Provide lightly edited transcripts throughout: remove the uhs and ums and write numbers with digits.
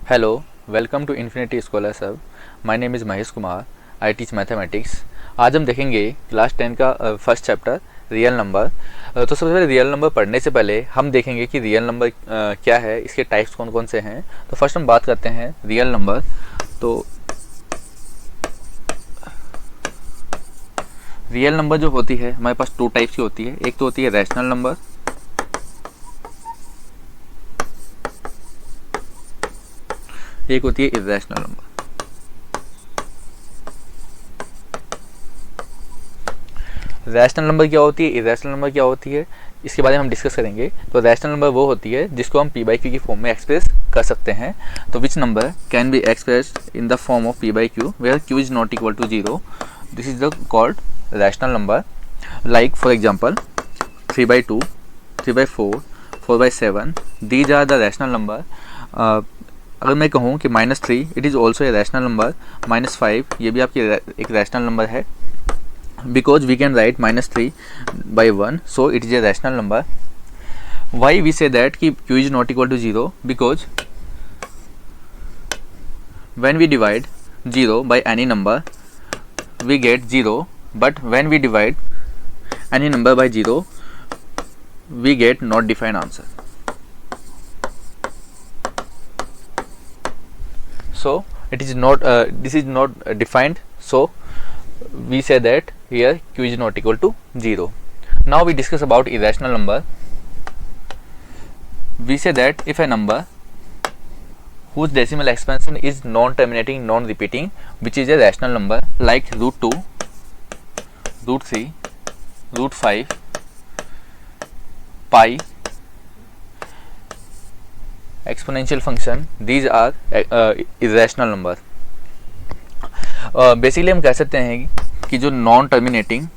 Hello, welcome to Infinity Scholar Sub. My name is Mahesh Kumar. I teach mathematics. आज हम देखेंगे class 10 का first chapter real number. तो सबसे पहले रियल नंबर पढ़ने से पहले हम देखेंगे कि रियल नंबर क्या है, इसके टाइप्स कौन कौन से हैं. तो फर्स्ट हम बात करते हैं रियल नंबर. तो रियल नंबर जो होती है हमारे पास टू टाइप्स की होती है. एक तो होती है रैशनल नंबर, एक होती है इरेशनल नंबर. रैशनल नंबर क्या होती है, इरेशनल नंबर क्या होती है, इसके बारे में हम डिस्कस करेंगे. तो रैशनल नंबर वो होती है जिसको हम p बाई क्यू की फॉर्म में एक्सप्रेस कर सकते हैं. तो which number can be expressed in the form of p by Q where q is not equal to 0. This is the called rational number. Like for example 3/2, 3/4, 4/7, these are the rational number. अगर मैं कहूँ कि -3 it is also a rational number, -5 ये भी आपकी एक rational number है, because we can write -3/1, so it is a rational number. Why we say that कि q is not equal to 0, because when we divide 0 by any number we get 0, but when we divide any number by 0 we get not defined answer. So it is not this is not defined, so we say that here q is not equal to 0. Now we discuss about irrational number. We say that if a number whose decimal expansion is non-terminating, non-repeating, which is a rational number, like √2, √3, √5, pi, exponential function, these are irrational number. Basically हम कह सकते हैं कि जो non terminating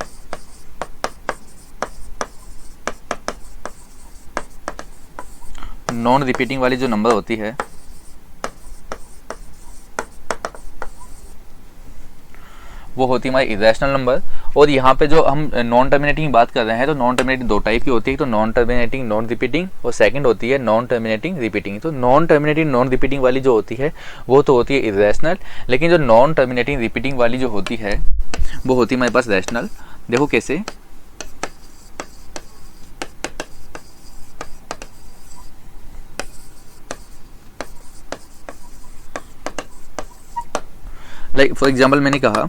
non repeating वाली जो number होती है वो होती है हमारी इरेशनल नंबर. और यहाँ पे जो हम नॉन टर्मिनेटिंग की बात कर रहे हैं तो नॉन टर्मिनेटिंग दो टाइप की होती है. तो नॉन टर्मिनेटिंग नॉन रिपीटिंग और सेकंड होती है नॉन टर्मिनेटिंग रिपीटिंग. तो नॉन टर्मिनेटिंग नॉन रिपीटिंग वाली जो होती है वो तो होती है इरेशनल, लेकिन जो नॉन टर्मिनेटिंग रिपीटिंग वाली जो होती है वो होती है हमारे पास रैशनल. देखो कैसे. लाइक फॉर एग्जाम्पल मैंने कहा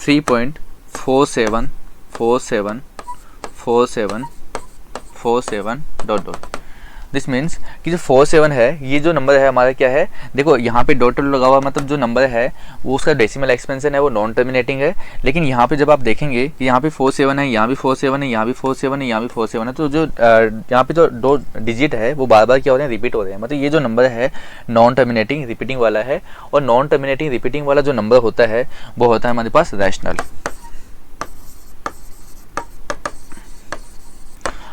3.47474747 डॉट डॉट. दिस मीन्स कि जो 47 है ये जो नंबर है हमारा क्या है, देखो यहाँ पे डॉट डॉट लगा हुआ, मतलब जो नंबर है वो उसका डेसिमल एक्सपेंशन है वो नॉन टर्मिनेटिंग है. लेकिन यहाँ पे जब आप देखेंगे कि यहाँ पे 47 है, यहाँ भी 47 है, यहाँ भी 47 है, यहाँ भी 47 है, तो जो यहाँ पे जो दो डिजिट है वो बार बार क्या हो रहे हैं, रिपीट हो रहे हैं. मतलब ये जो नंबर है नॉन टर्मिनेटिंग रिपीटिंग वाला है. और नॉन टर्मिनेटिंग रिपीटिंग वाला जो नंबर होता है वो होता है हमारे पास रैशनल.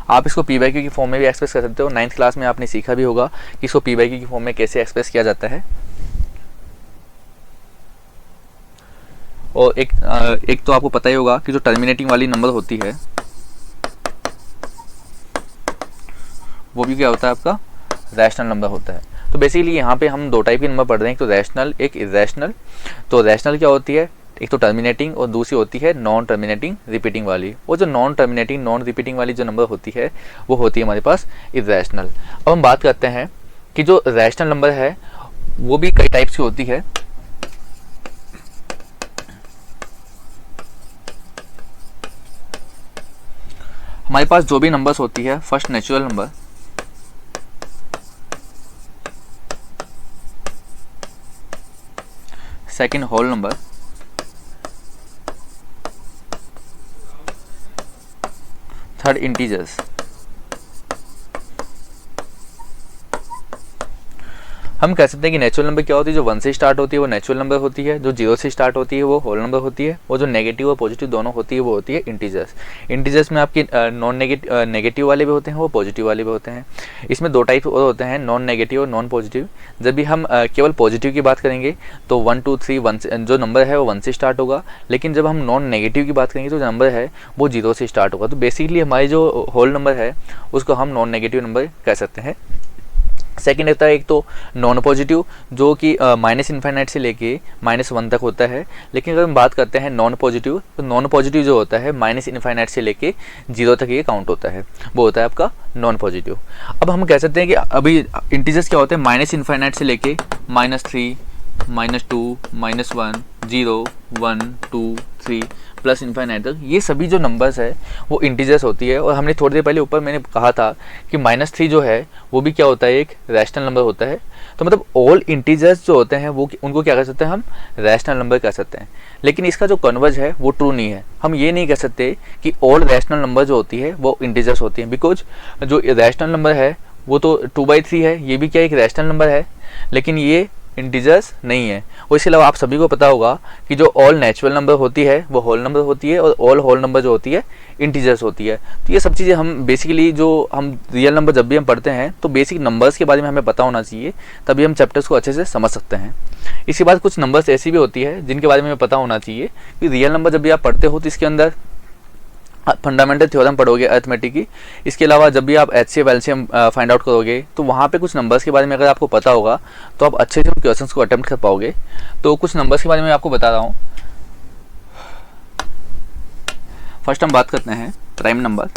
आप इसको p बाई क्यू की फॉर्म में भी एक्सप्रेस कर सकते हो. 9th क्लास में आपने सीखा भी होगा कि इसको p बाई क्यू की फॉर्म में कैसे एक्सप्रेस किया जाता है. और एक तो आपको पता ही होगा कि जो टर्मिनेटिंग वाली नंबर होती है वो भी क्या होता है, आपका रैशनल नंबर होता है. तो बेसिकली यहाँ पे हम दो टाइप के नंबर पढ़ रहे हैं, एक तो रैशनल एक इरेशनल. तो रैशनल क्या होती है, एक तो टर्मिनेटिंग और दूसरी होती है नॉन टर्मिनेटिंग रिपीटिंग वाली. और जो नॉन टर्मिनेटिंग नॉन रिपीटिंग वाली जो नंबर होती है वो होती है हमारे पास इरेशनल. अब हम बात करते हैं कि जो रैशनल नंबर है वो भी कई टाइप्स की होती है. हमारे पास जो भी नंबर्स होती है, first natural number, second whole number, third integers. हम कह सकते हैं कि नेचुरल नंबर क्या होती है, जो 1 से स्टार्ट होती है वो नेचुरल नंबर होती है, जो 0 से स्टार्ट होती है वो होल नंबर होती है, और जो नेगेटिव और पॉजिटिव दोनों होती है वो होती है इंटीजर्स. इंटीजर्स में आपकी नॉन नेगेटिव वाले भी होते हैं, वो पॉजिटिव वाले भी होते हैं. इसमें दो टाइप और होते हैं, नॉन नेगेटिव और नॉन पॉजिटिव. जब भी हम केवल पॉजिटिव की बात करेंगे तो 1 2 3 1 जो नंबर है वो 1 से स्टार्ट होगा. लेकिन जब हम नॉन नेगेटिव की बात करेंगे तो जो नंबर है वो 0 से स्टार्ट होगा. तो बेसिकली हमारी जो होल नंबर है उसको हम नॉन नेगेटिव नंबर कह सकते हैं. सेकेंड होता है एक तो नॉन पॉजिटिव, जो कि माइनस इन्फाइनाइट से लेके -1 तक होता है। लेकिन अगर हम बात करते हैं नॉन पॉजिटिव, तो नॉन पॉजिटिव जो होता है माइनस इन्फाइनाइट से लेके 0 तक ये काउंट होता है, वो होता है आपका नॉन पॉजिटिव। अब हम कह सकते हैं कि अभी इंटीजर्स क्या होते हैं, माइनस इन्फाइनाइट से लेके -3, -2, -1, 0, 1, 2, 3 प्लस इन्फाइनाइट तक, ये सभी जो नंबर्स है वो इंटीजर्स होती है। और हमने थोड़ी देर पहले ऊपर मैंने कहा था कि -3 जो है वो भी क्या होता है, एक रैशनल नंबर होता है। तो मतलब ऑल इंटीजर्स जो होते हैं वो उनको क्या कर सकते हैं हम, रैशनल नंबर कह सकते हैं। लेकिन इसका जो कन्वर्ज है वो ट्रू नहीं है। हम ये नहीं कह सकते कि ऑल रैशनल नंबर जो होती है वो इंटीजर्स होती हैं, बिकॉज जो रैशनल नंबर है वो तो 2/3 है, ये भी क्या एक रैशनल नंबर है, लेकिन ये इंटीजर्स नहीं है। और इसके अलावा आप सभी को पता होगा कि जो ऑल नेचुरल नंबर होती है वो होल नंबर होती है, और ऑल होल नंबर जो होती है इंटीजर्स होती है। तो ये सब चीज़ें हम बेसिकली जो हम रियल नंबर जब भी हम पढ़ते हैं तो बेसिक नंबर्स के बारे में हमें पता होना चाहिए, तभी हम चैप्टर्स को अच्छे से समझ सकते हैं। इसके बाद कुछ नंबर्स ऐसी भी होती है जिनके बारे में हमें पता होना चाहिए कि रियल नंबर जब भी आप पढ़ते हो तो इसके अंदर फंडामेंटल थ्योरम पढ़ोगे अरिथमेटिक की। इसके अलावा जब भी आप HCF LCM फाइंड आउट करोगे तो वहाँ पे कुछ नंबर्स के बारे में अगर आपको पता होगा तो आप अच्छे से उन क्वेश्चंस को अटेम्प्ट कर पाओगे। तो कुछ नंबर्स के बारे में आपको बता रहा हूँ। फर्स्ट हम बात करते हैं प्राइम नंबर।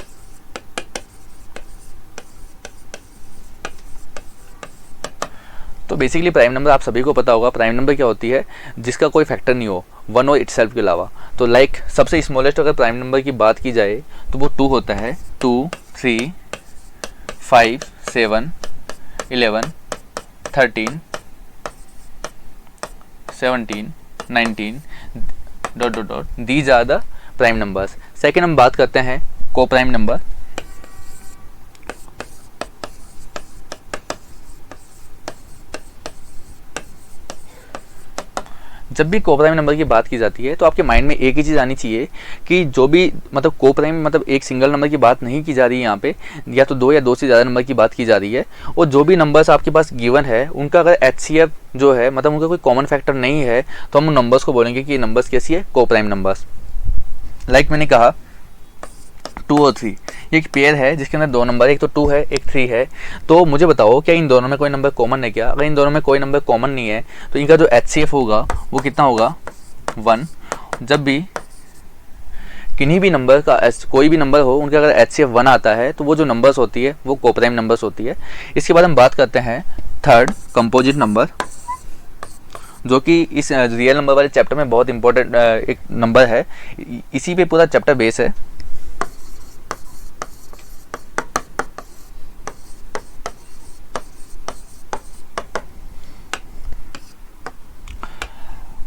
तो बेसिकली प्राइम नंबर आप सभी को पता होगा, प्राइम नंबर क्या होती है, जिसका कोई फैक्टर नहीं हो, वन और इटसेल्फ के अलावा। तो लाइक सबसे स्मॉलेस्ट अगर प्राइम नंबर की बात की जाए तो वो 2 होता है। 2, 3, 5, 7, 11, 13, 17, 19 ... these are the prime numbers. Second हम बात करते हैं को प्राइम नंबर। जब भी को प्राइम नंबर की बात की जाती है तो आपके माइंड में एक ही चीज़ आनी चाहिए कि जो भी मतलब को प्राइम मतलब एक सिंगल नंबर की बात नहीं की जा रही है यहाँ पे, या तो 2 या 2 से ज़्यादा नंबर की बात की जा रही है। और जो भी नंबर्स आपके पास गिवन है उनका अगर HCF जो है मतलब उनका कोई कॉमन फैक्टर नहीं है तो हम उन नंबर्स को बोलेंगे कि ये नंबर्स कैसी है, को प्राइम नंबर्स। लाइक मैंने कहा 2 और 3 ये एक पेयर है जिसके अंदर 2 नंबर, एक तो 2 है एक 3 है। तो मुझे बताओ क्या इन दोनों में कोई नंबर कॉमन है क्या? अगर इन दोनों में कोई नंबर कॉमन नहीं है तो इनका जो HCF होगा वो कितना होगा, 1। जब भी किन्हीं भी नंबर का कोई भी नंबर हो उनका अगर HCF 1 आता है तो वो जो नंबर्स होती है वो को प्राइम नंबर्स होती है। इसके बाद हम बात करते हैं थर्ड कंपोजिट नंबर, जो कि इस रियल नंबर वाले चैप्टर में बहुत इंपॉर्टेंट एक नंबर है। इसी पे पूरा चैप्टर बेस है।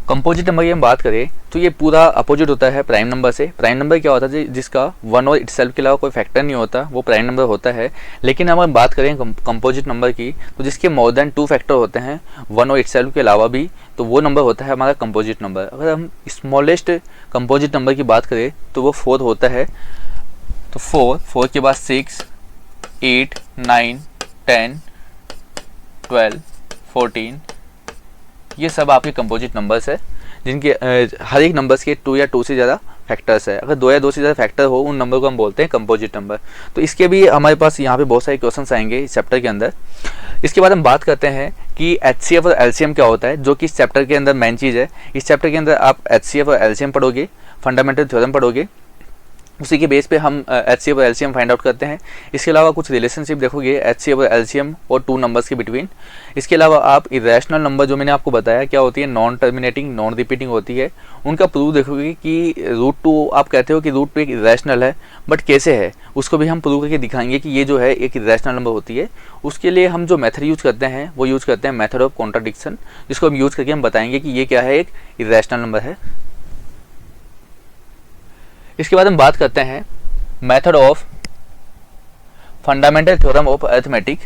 कंपोजिट नंबर की हम बात करें तो ये पूरा अपोजिट होता है प्राइम नंबर से। प्राइम नंबर क्या होता है, जिसका 1 और इटसेल्फ के अलावा कोई फैक्टर नहीं होता, वो प्राइम नंबर होता है। लेकिन हम बात करें कंपोजिट नंबर की तो जिसके मोर देन 2 फैक्टर होते हैं 1 और इटसेल्फ के अलावा भी, तो वो नंबर होता है हमारा कंपोजिट नंबर। अगर हम स्मॉलेस्ट कंपोजिट नंबर की बात करें तो वो 4 होता है। तो 4 के बाद 6, 8, 9, 10, 12, 14 ये सब आपके कंपोजिट नंबर्स है, जिनके हर एक नंबर्स के 2 या 2 से ज़्यादा फैक्टर्स है। अगर 2 या 2 से ज़्यादा फैक्टर हो उन नंबर को हम बोलते हैं कंपोजिट नंबर। तो इसके भी हमारे पास यहाँ पे बहुत सारे क्वेश्चंस आएंगे इस चैप्टर के अंदर। इसके बाद हम बात करते हैं कि HCF और LCM क्या होता है, जो कि इस चैप्टर के अंदर मेन चीज़ है। इस चैप्टर के अंदर आप HCF और LCM पढ़ोगे, फंडामेंटल थ्योरम पढ़ोगे, उसी के बेस पे हम HCF और LCM फाइंड आउट करते हैं। इसके अलावा कुछ रिलेशनशिप देखोगे HCF और LCM और 2 नंबर्स के बिटवीन। इसके अलावा आप इरेशनल नंबर जो मैंने आपको बताया क्या होती है, नॉन टर्मिनेटिंग नॉन रिपीटिंग होती है, उनका प्रूफ देखोगे कि √2 आप कहते हो कि √2 एक इरेशनल है, बट कैसे है उसको भी हम प्रूव करके दिखाएंगे कि ये जो है एक इरेशनल नंबर होती है। उसके लिए हम जो मेथड यूज करते हैं वो यूज करते हैं मेथड ऑफ कॉन्ट्राडिक्शन, जिसको हम यूज करके हम बताएंगे कि ये क्या है, एक इरेशनल नंबर है। इसके बाद हम बात करते हैं method of fundamental theorem of arithmetic.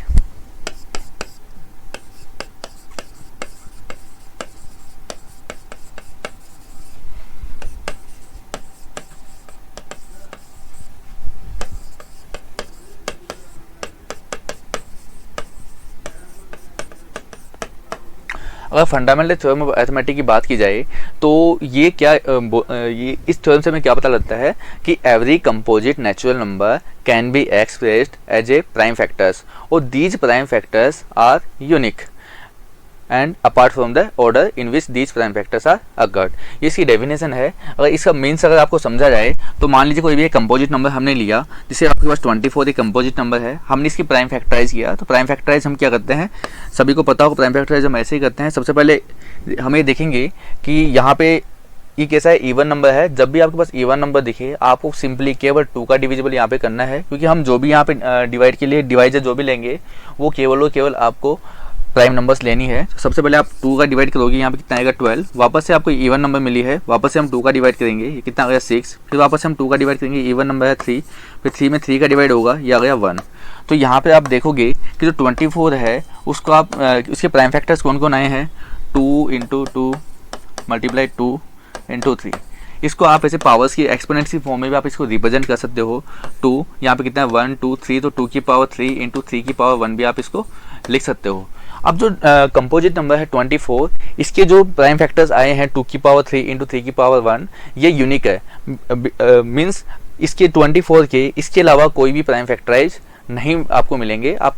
अगर फंडामेंटल थ्योरम ऑफ अरिथमेटिक की बात की जाए तो ये क्या ये इस थ्योरम से हमें क्या पता लगता है कि every composite natural number can be expressed as a prime factors और these prime factors are unique and apart from the order in which these prime factors are occurred. ये इसकी डेफिनेशन है। अगर इसका मीन्स अगर आपको समझा जाए तो मान लीजिए कोई भी एक कंपोजिट नंबर हमने लिया, जिससे आपके पास 24 एक कंपोजिट नंबर है, हमने इसकी प्राइम फैक्टराइज किया। तो प्राइम फैक्टराइज हम क्या करते हैं, सभी को पता होगा प्राइम फैक्टराइज हम ऐसे ही करते हैं। सबसे पहले हम ये देखेंगे कि यहाँ पे ये कैसा है, इवन नंबर है। जब भी आपके पास इवन नंबर दिखे आपको सिंपली केवल 2 का डिविजिबल यहाँ पे करना है, क्योंकि हम जो भी यहाँ पे डिवाइड के लिए डिवाइजर जो भी लेंगे वो केवल आपको प्राइम नंबर्स लेनी है। सबसे पहले आप 2 का डिवाइड करोगे, यहाँ पे कितना आएगा 12, वापस से आपको इवन नंबर मिली है, वापस से हम 2 का डिवाइड करेंगे, ये कितना आ गया 6, फिर वापस से हम 2 का डिवाइड करेंगे, इवन नंबर है 3, फिर 3 में 3 का डिवाइड होगा, ये आ गया 1। तो यहाँ पे आप देखोगे कि जो 24 है उसको आप उसके प्राइम फैक्टर्स कौन कौन आए हैं, 2 × 2 मल्टीप्लाई 2 × 3। इसको आप ऐसे पावर्स की एक्सपोनेंट्स की फॉर्म में भी आप इसको रिप्रेजेंट कर सकते हो। 2 यहाँ पे कितना है 1 2 3, तो 2 की पावर 3 × 3 की पावर 1 भी आप इसको लिख सकते हो। अब जो कंपोजिट नंबर है 24, इसके जो प्राइम फैक्टर्स आए हैं 2 की पावर 3 × 3 की पावर 1, ये यूनिक है। मीन्स इसके 24 के इसके अलावा कोई भी प्राइम फैक्टराइज नहीं आपको मिलेंगे। आप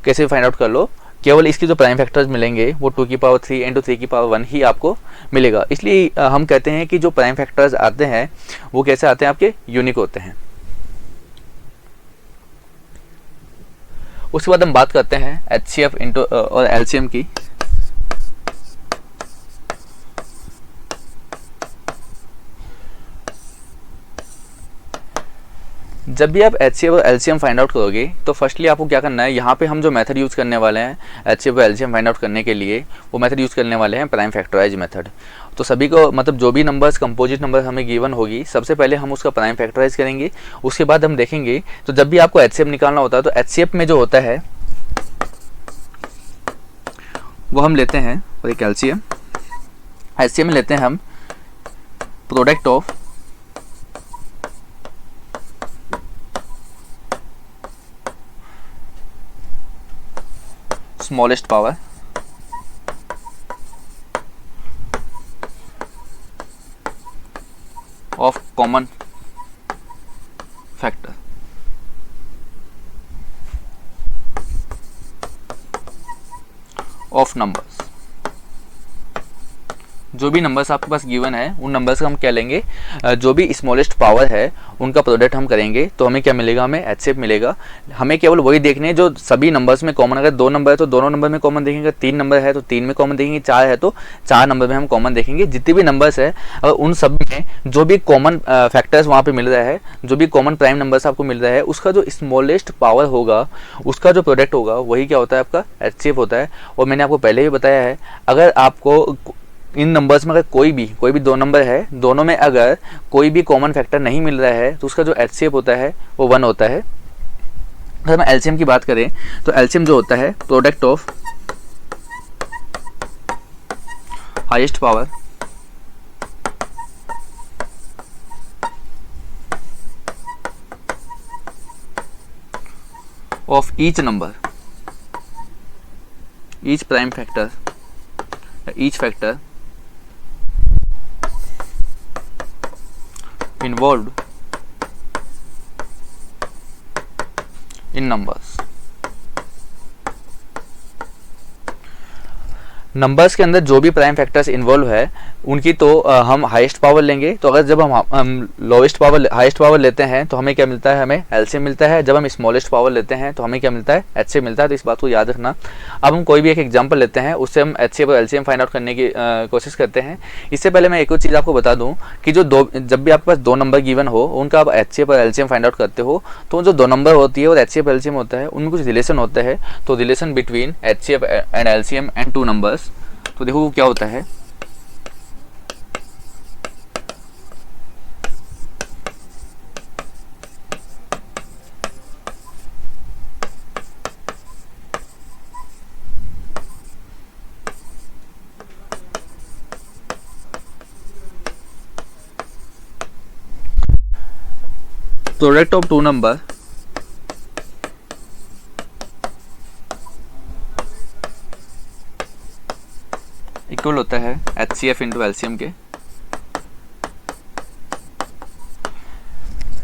कैसे फाइंड आउट कर लो, केवल इसके जो प्राइम फैक्टर्स मिलेंगे वो 2 की पावर 3 × 3 की पावर 1 ही आपको मिलेगा। इसलिए हम कहते हैं कि जो प्राइम फैक्टर्स आते हैं वो कैसे आते हैं, आपके यूनिक होते हैं। उसके बाद हम बात करते हैं HCF और LCM की। जब भी आप HCF और LCM फाइंड आउट करोगे तो फर्स्टली आपको क्या करना है, यहाँ पे हम जो मेथड यूज़ करने वाले हैं HCF और LCM फाइंड आउट करने के लिए, वो मेथड यूज़ करने वाले हैं प्राइम फैक्टराइज मेथड। तो सभी को मतलब जो भी नंबर्स कंपोजिट नंबर हमें गिवन होगी, सबसे पहले हम उसका प्राइम फैक्टराइज करेंगे, उसके बाद हम देखेंगे। तो जब भी आपको HCF निकालना होता है तो HCF में जो होता है वो हम लेते हैं, और एक LCM में लेते हैं हम product of smallest power of common factor of numbers. जो भी नंबर्स आपके पास गिवन है उन नंबर्स का हम क्या लेंगे, जो भी स्मॉलेस्ट पावर है उनका प्रोडक्ट हम करेंगे, तो हमें क्या मिलेगा, हमें HCF मिलेगा। हमें केवल वही देखने हैं जो सभी नंबर्स में कॉमन। अगर 2 नंबर है तो दोनों नंबर में कॉमन देखेंगे, 3 नंबर है तो 3 में कॉमन देखेंगे, 4 है तो 4 नंबर में हम कॉमन देखेंगे। जितने भी नंबर्स है अगर उन सब में जो भी कॉमन फैक्टर्स वहाँ पर मिल रहा है, जो भी कॉमन प्राइम नंबर्स आपको मिल रहा है, उसका जो स्मॉलेस्ट पावर होगा, उसका जो प्रोडक्ट होगा, वही क्या होता है, आपका HCF होता है। और मैंने आपको पहले भी बताया है, अगर आपको इन नंबर्स में अगर कोई भी 2 नंबर है, दोनों में अगर कोई भी कॉमन फैक्टर नहीं मिल रहा है तो उसका जो HCF होता है वो 1 होता है। अगर हम LCM की बात करें तो LCM जो होता है product of highest power of each number, each prime factor, each factor involved in numbers। Numbers के अंदर जो भी प्राइम फैक्टर्स इन्वॉल्व है उनकी तो हम हाईएस्ट पावर लेंगे। तो अगर जब हम लोवेस्ट पावर हाईएस्ट पावर लेते हैं तो हमें क्या मिलता है, हमें LCM मिलता है। जब हम स्मॉलेस्ट पावर लेते हैं तो हमें क्या मिलता है, HCF मिलता है। तो इस बात को याद रखना। अब हम कोई भी एक एग्जांपल लेते हैं, उससे हम HCF और LCM फाइंड आउट करने की कोशिश करते हैं। इससे पहले मैं एक और चीज़ आपको बता दूँ कि जब भी आपके पास 2 नंबर गिवन हो, उनका आप HCF और LCM फाइंड आउट करते हो, तो जो 2 नंबर होती है और HCF LCM होता है, उनमें कुछ रिलेशन होता है। तो relation between HCF and LCM and 2 numbers, तो देखो वो क्या होता है। प्रोडक्ट ऑफ 2 नंबर इक्वल होता है HCF इंटू LCM के।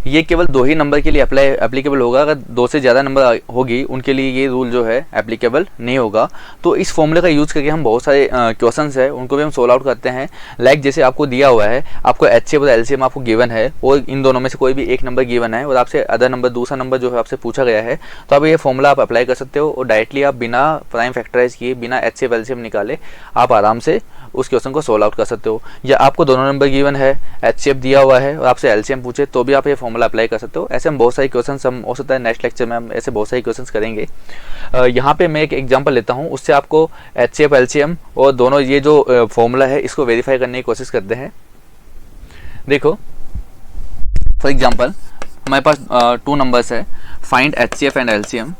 ये केवल 2 ही नंबर के लिए एप्लीकेबल होगा, अगर 2 से ज़्यादा नंबर होगी उनके लिए ये रूल जो है एप्लीकेबल नहीं होगा। तो इस फॉर्मूले का यूज़ करके हम बहुत सारे क्वेश्चंस है उनको भी हम सोल्व आउट करते हैं। लाइक जैसे आपको दिया हुआ है, आपको HCF और LCM आपको गिवन है और इन दोनों में से कोई भी एक नंबर गिवन है और आपसे अदर नंबर दूसरा नंबर जो है आपसे पूछा गया है, तो अब ये फॉर्मूला आप अप्लाई कर सकते हो और डायरेक्टली आप बिना प्राइम फैक्टराइज किए, बिना HCF LCM निकाले आप आराम से उस क्वेश्चन को सोल्व आउट कर सकते हो। या आपको दोनों नंबर गिवन है, HCF दिया हुआ है और आपसे LCM पूछे तो भी आप ये फॉर्मूला अप्लाई कर सकते हो। ऐसे हम बहुत सारे क्वेश्चंस, हम हो सकता है नेक्स्ट लेक्चर में हम ऐसे बहुत सारे क्वेश्चंस करेंगे। यहाँ पे मैं एक एग्जांपल लेता हूँ, उससे आपको HCF LCM और दोनों ये जो फॉर्मूला है इसको वेरीफाई करने की कोशिश करते हैं। देखो फॉर एग्जाम्पल हमारे पास 2 नंबर्स है, find HCF and LCM।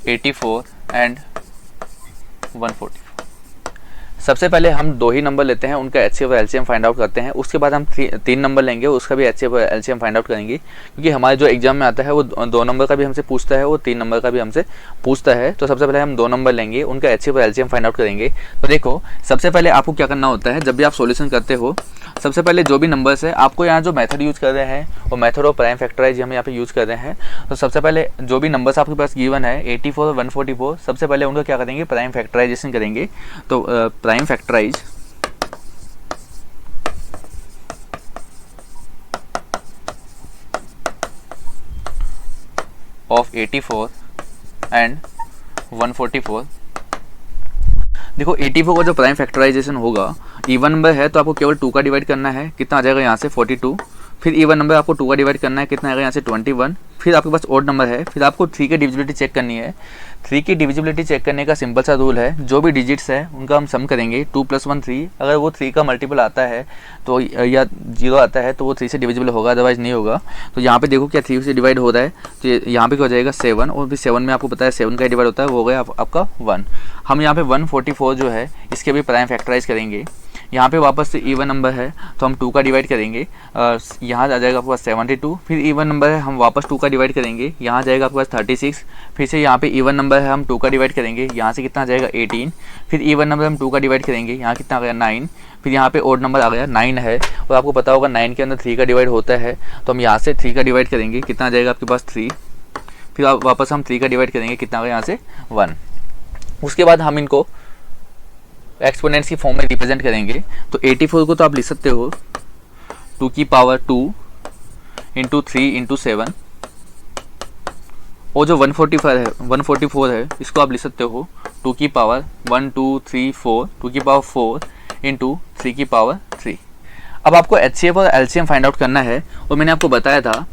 $84 and $144। सबसे पहले हम 2 ही नंबर लेते हैं, उनका HCF और LCM फाइंड आउट करते हैं। उसके बाद हम 3 नंबर लेंगे, उसका भी HCF और LCM फाइंड आउट करेंगे, क्योंकि हमारे जो एग्जाम में आता है वो 2 नंबर का भी हमसे पूछता है और 3 नंबर का भी हमसे पूछता है। तो सबसे पहले हम 2 नंबर लेंगे, उनका HCF और LCM फाइंड आउट करेंगे। तो देखो सबसे पहले आपको क्या करना होता है, जब भी आप सॉल्यूशन करते हो, सबसे पहले जो भी नंबर्स है, आपको यहाँ जो मेथड यूज़ कर रहे हैं वो मेथड ऑफ प्राइम फैक्टराइज हम यहाँ पे यूज़ कर रहे हैं। तो सबसे पहले जो भी नंबर्स आपके पास गिवन है 84 और 144, सबसे पहले उनका क्या करेंगे, प्राइम फैक्टराइजेशन करेंगे। तो प्राइम फैक्टराइज ऑफ 84 एंड 144। देखो 84 का जो प्राइम फैक्टराइजेशन होगा, इवन नंबर है तो आपको केवल 2 का डिवाइड करना है, कितना आ जाएगा यहाँ से 42। फिर इवन नंबर आपको 2 का डिवाइड करना है, कितना आएगा यहाँ से 21। फिर आपके पास ऑड नंबर है, फिर आपको 3 की डिविजिबिलिटी चेक करनी है। 3 की डिविजिबिलिटी चेक करने का सिंपल सा रूल है, जो भी डिजिट्स है उनका हम सम करेंगे। 2 + 1 3, अगर वो 3 का मल्टीपल आता है तो या 0 आता है तो वो 3 से डिविजिबल होगा, अदरवाइज नहीं होगा। तो यहाँ पे देखो क्या 3 से डिवाइड हो रहा है, तो यहाँ पे क्या हो जाएगा 7, और फिर 7 में आपको पता है 7 का डिवाइड होता है, वो हो गया आपका 1। हम यहाँ पे 144 जो है इसके भी प्राइम फैक्टराइज करेंगे। यहाँ पे वापस से इवन नंबर है तो हम 2 का डिवाइड करेंगे, यहाँ आ जाएगा आपके पास 72। फिर इवन नंबर है, हम वापस 2 का डिवाइड करेंगे, यहाँ आ जाएगा आपके पास 36। फिर से यहाँ पे इवन नंबर है, हम 2 का डिवाइड करेंगे, यहाँ से कितना आ जाएगा 18। फिर इवन नंबर हम 2 का डिवाइड करेंगे, यहाँ कितना आ गया 9। फिर यहाँ पे ओड नंबर आ गया 9 है, और आपको पता होगा 9 के अंदर 3 का डिवाइड होता है, तो हम यहाँ से 3 का डिवाइड करेंगे, कितना आ जाएगा आपके पास 3। फिर वापस हम 3 का डिवाइड करेंगे, कितना आ गया यहाँ से 1। उसके बाद हम इनको एक्सपोनेंट्स की फॉर्म में रिप्रेजेंट करेंगे। तो 84 को तो आप लिख सकते हो 2 की पावर 2 इंटू 3 इंटू 7, और जो 144 है इसको आप लिख सकते हो 2 की पावर 1 2 3 4, 2 की पावर 4 इंटू 3 की पावर 3। अब आपको HCF और LCM फाइंड आउट करना है, और मैंने आपको बताया था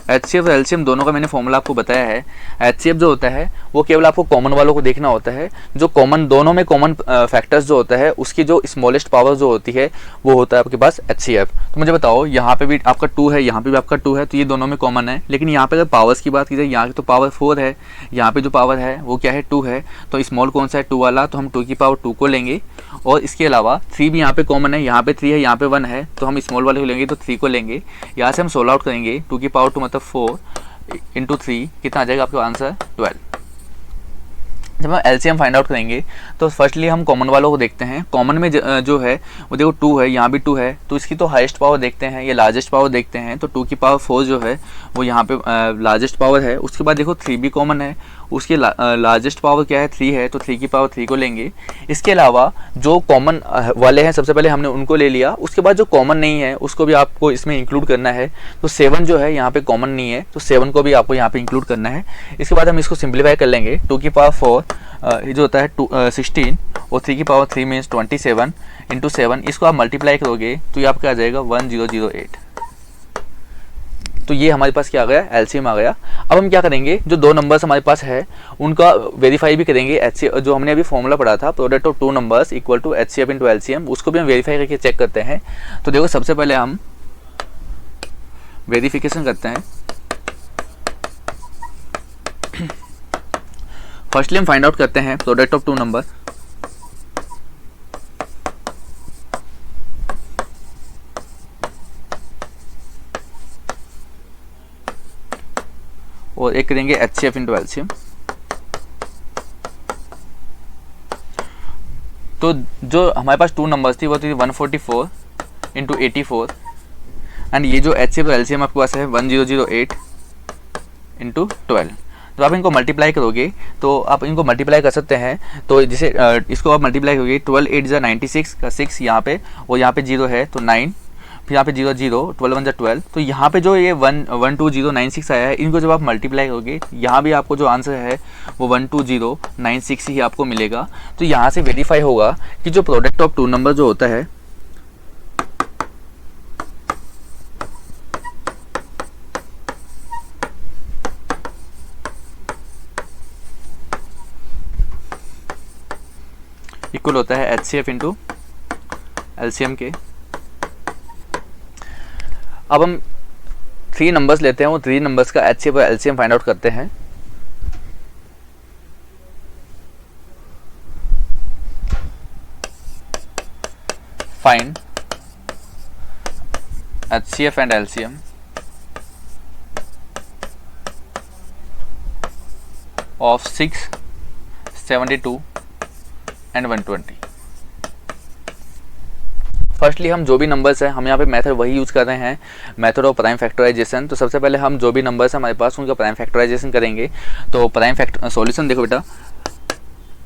HCF और LCM दोनों का मैंने फॉर्मूला आपको बताया है। HCF जो होता है वो केवल आपको कॉमन वालों को देखना होता है, जो कॉमन दोनों में कॉमन फैक्टर्स जो होता है उसकी जो स्मॉलेस्ट पावर जो होती है वो होता है आपके पास HCF। तो मुझे बताओ यहाँ पे भी आपका 2 है, यहाँ पे भी आपका 2 है, तो ये दोनों में कॉमन है। लेकिन यहाँ पे अगर पावर्स की बात की जाए, यहाँ की तो पावर 4 है, यहाँ पे जो पावर है वो क्या है 2 है, तो स्मॉल कौन सा है 2 वाला, तो हम 2 की पावर 2 को लेंगे। और इसके अलावा 3 भी यहाँ पे कॉमन है, यहाँ पे 3 है, यहाँ पे 1 है, तो हम स्मॉल वाले को लेंगे तो 3 को लेंगे। यहाँ से हम सोल्व आउट करेंगे, 2 की पावर 2 मतलब 4 इंटू 3, कितना आ जाएगा आपका आंसर 12। जब हम LCM फाइंड आउट करेंगे तो फर्स्टली हम कॉमन वालों को देखते हैं। कॉमन में जो है वो देखो 2 है, यहाँ भी 2 है, तो इसकी तो हाईएस्ट पावर देखते हैं, ये लार्जेस्ट पावर देखते हैं। तो 2 की पावर 4 जो है वो यहाँ पे लार्जेस्ट पावर है। उसके बाद देखो 3 भी कॉमन है, उसकी लार्जेस्ट पावर क्या है 3 है, तो 3 की पावर 3 को लेंगे। इसके अलावा जो कॉमन वाले हैं सबसे पहले हमने उनको ले लिया, उसके बाद जो कॉमन नहीं है उसको भी आपको इसमें इंक्लूड करना है। तो 7 जो है यहाँ पे कॉमन नहीं है, तो 7 को भी आपको यहाँ पे इंक्लूड करना है। इसके बाद हम इसको सिंप्लीफाई कर लेंगे, 2 की पावर 4 ये जो होता है 16, और 3 की पावर 3 मीन्स 27 इंटू 7, इसको आप मल्टीप्लाई करोगे तो ये आपका आ जाएगा 1008। तो ये हमारे पास क्या आ गया, LCM आ गया। अब हम क्या करेंगे, जो 2 नंबर्स हमारे पास है उनका वेरीफाई भी करेंगे। HCF जो हमने अभी फॉर्मूला पढ़ा था, product of 2 numbers equal to HCF into LCM, उसको भी हम वेरीफाई करके चेक करते हैं। तो देखो सबसे पहले हम वेरिफिकेशन करते हैं। फर्स्टली हम फाइंड आउट करते हैं प्रोडक्ट ऑफ टू नंबर। और एक करेंगे HCF इंटू LCM। तो जो हमारे पास टू नंबर्स थी वो थी 144 इंटू 84 एंड ये जो HCF और LCM आपके पास है 1008 इंटू 12। तो आप इनको मल्टीप्लाई करोगे तो आप इनको मल्टीप्लाई कर सकते हैं। तो जैसे इसको आप मल्टीप्लाई करोगे 12 8 ज़ा 96 का 6 यहाँ पे और यहाँ पे 0 है तो 9, फिर यहाँ पे 0 0 12 1 ज़ा 12। तो यहाँ पे जो ये 12096 आया है इनको जब आप मल्टीप्लाई करोगे यहाँ भी आपको जो आंसर है वो 12096 ही आपको मिलेगा। तो यहाँ से वेरीफाई होगा कि जो प्रोडक्ट ऑफ टू नंबर जो होता है इक्वल होता है HCF इंटू LCM के। अब हम 3 नंबर्स लेते हैं, वो 3 नंबर्स का HCF और LCM फाइंड आउट करते हैं। Find HCF and LCM of 6, 72 and 120। Firstly हम जो भी नंबर्स हैं हम यहाँ पे मेथड वही यूज़ कर रहे हैं, मेथड ऑफ प्राइम फैक्टराइजेशन। तो सबसे पहले हम जो भी नंबर्स हैं हमारे पास उनका प्राइम फैक्टराइजेशन करेंगे। तो प्राइम सॉल्यूशन देखो बेटा,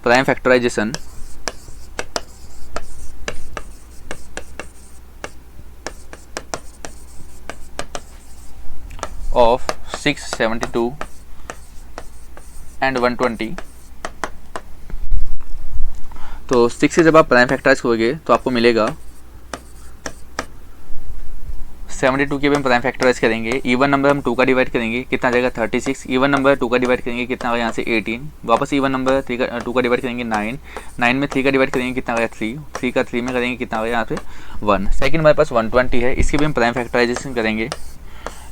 प्राइम फैक्टराइजेशन ऑफ 6, 72 एंड 120। तो 6 से जब आप प्राइम फैक्टराइज करोगे तो आपको मिलेगा 72 के भी हम प्राइम फैक्टराइज करेंगे। इवन नंबर हम 2 का डिवाइड करेंगे, कितना आ जाएगा 36। इवन नंबर 2 का डिवाइड करेंगे, कितना आएगा यहाँ से 18। वापस इवन नंबर 2 का डिवाइड करेंगे 9, 9 में 3 का डिवाइड करेंगे, कितना आएगा 3, 3 का 3 में करेंगे, कितना आएगा यहाँ पे 1। सेकंड हमारे पास 120 है, इसकी भी हम प्राइम फैक्टराइजेशन करेंगे।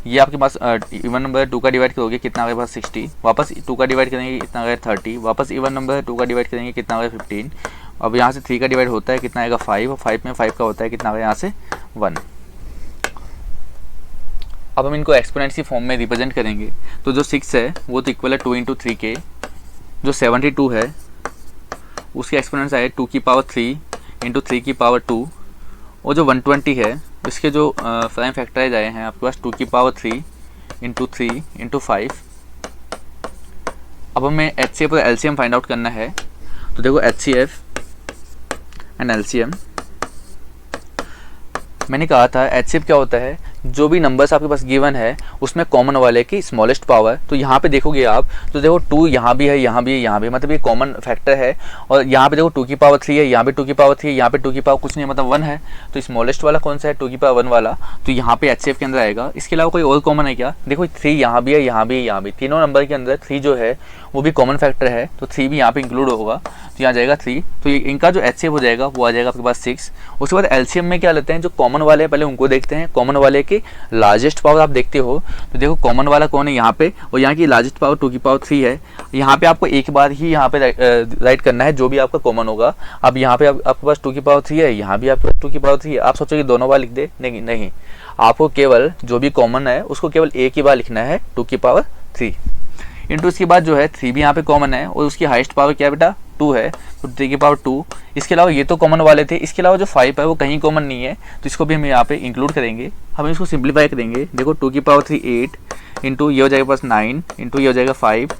ये आपके पास इवन नंबर 2 का डिवाइड करोगे, कितना आएगा 60। वापस 2 का डिवाइड करेंगे, कितना आएगा 30। वापस इवन नंबर 2 का डिवाइड करेंगे, कितना आएगा 15। अब यहाँ से 3 का डिवाइड होता है, कितना आएगा 5, और 5 में 5 का होता है, कितना आएगा यहाँ से 1। अब हम इनको एक्सपोनेंट्स की फॉर्म में रिप्रेजेंट करेंगे। तो जो 6 है वो तो इक्वल है 2 इंटू 3 के। जो 72 है उसके एक्सपोनेंट्स आए 2 की पावर 3 इंटू 3 की पावर 2। और जो 120 है इसके जो प्राइम फैक्टराइज आए हैं आपके पास 2 की पावर 3 इंटू 3 इंटू 5। अब हमें HCF और LCM फाइंड आउट करना है। तो देखो HCF एंड LCM, मैंने कहा था HCF क्या होता है, जो भी नंबर्स आपके पास गिवन है उसमें कॉमन वाले की स्मॉलेस्ट पावर। तो यहाँ पे देखोगे आप तो देखो 2 यहाँ भी है, यहाँ भी है, यहाँ भी, मतलब ये कॉमन फैक्टर है। और यहाँ पे देखो 2 की पावर 3 है, यहाँ पे 2 की पावर 3 है, यहाँ पे 2 की पावर कुछ नहीं मतलब 1 है। तो स्मॉलेस्ट वाला कौन सा है, 2 की पावर 1 वाला। तो यहाँ पे HCF के अंदर आएगा। इसके अलावा कोई और कॉमन है क्या, देखो 3 यहाँ भी है, यहाँ भी है, यहाँ भी, तीनों नंबर के अंदर 3 जो है वो भी कॉमन फैक्टर है। तो 3 भी यहाँ पे इंक्लूड होगा, तो यहाँ जाएगा 3। तो ये इनका जो HCF हो जाएगा वो आ जाएगा आपके पास 6। उसके बाद LCM में क्या लेते हैं, जो कॉमन वाले हैं पहले उनको देखते हैं। कॉमन वाले की लार्जेस्ट पावर आप देखते हो तो देखो कॉमन वाला कौन है यहाँ पे, और यहाँ की लार्जेस्ट पावर 2 की पावर 3 है। यहाँ पे आपको एक बार ही यहाँ पे राइट करना है जो भी आपका कॉमन होगा। अब यहाँ पे आपके पास 2 की पावर 3 है, यहाँ भी आपके पास 2 की पावर 3 है। आप सोचोगे दोनों बार लिख दे, नहीं, आपको केवल जो भी कॉमन है उसको केवल एक ही बार लिखना है, 2 की पावर 3 इंटू इसके बाद जो है 3 भी यहाँ पे कॉमन है और उसकी हाईएस्ट पावर क्या बेटा 2 है, तो 3 की पावर 2। इसके अलावा ये तो कॉमन वाले थे, इसके अलावा जो 5 है वो कहीं कॉमन नहीं है, तो इसको भी हम यहाँ पे इंक्लूड करेंगे। हम इसको सिंप्लीफाई करेंगे। देखो 2 की पावर 3 8 इंटू ये हो जाएगा पास 9 इंटू ये हो जाएगा 5,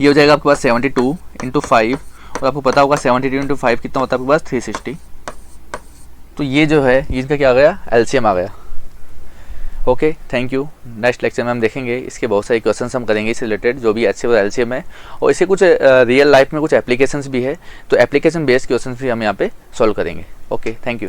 ये हो जाएगा आपके पास 72 इंटू 5। और आपको पता होगा 72 इंटू 5 कितना होता है आपके पास 360। तो ये जो है इसका क्या आ गया, LCM आ गया। Okay, thank you. Next lecture में हम देखेंगे इसके बहुत सारे क्वेश्चंस हम करेंगे इससे रिलेटेड, जो भी HCF और LCM है, और इससे कुछ रियल लाइफ में कुछ एप्लीकेशंस भी है, तो एप्लीकेशन बेस्ड क्वेश्चंस भी हम यहाँ पे सॉल्व करेंगे। Okay, thank you.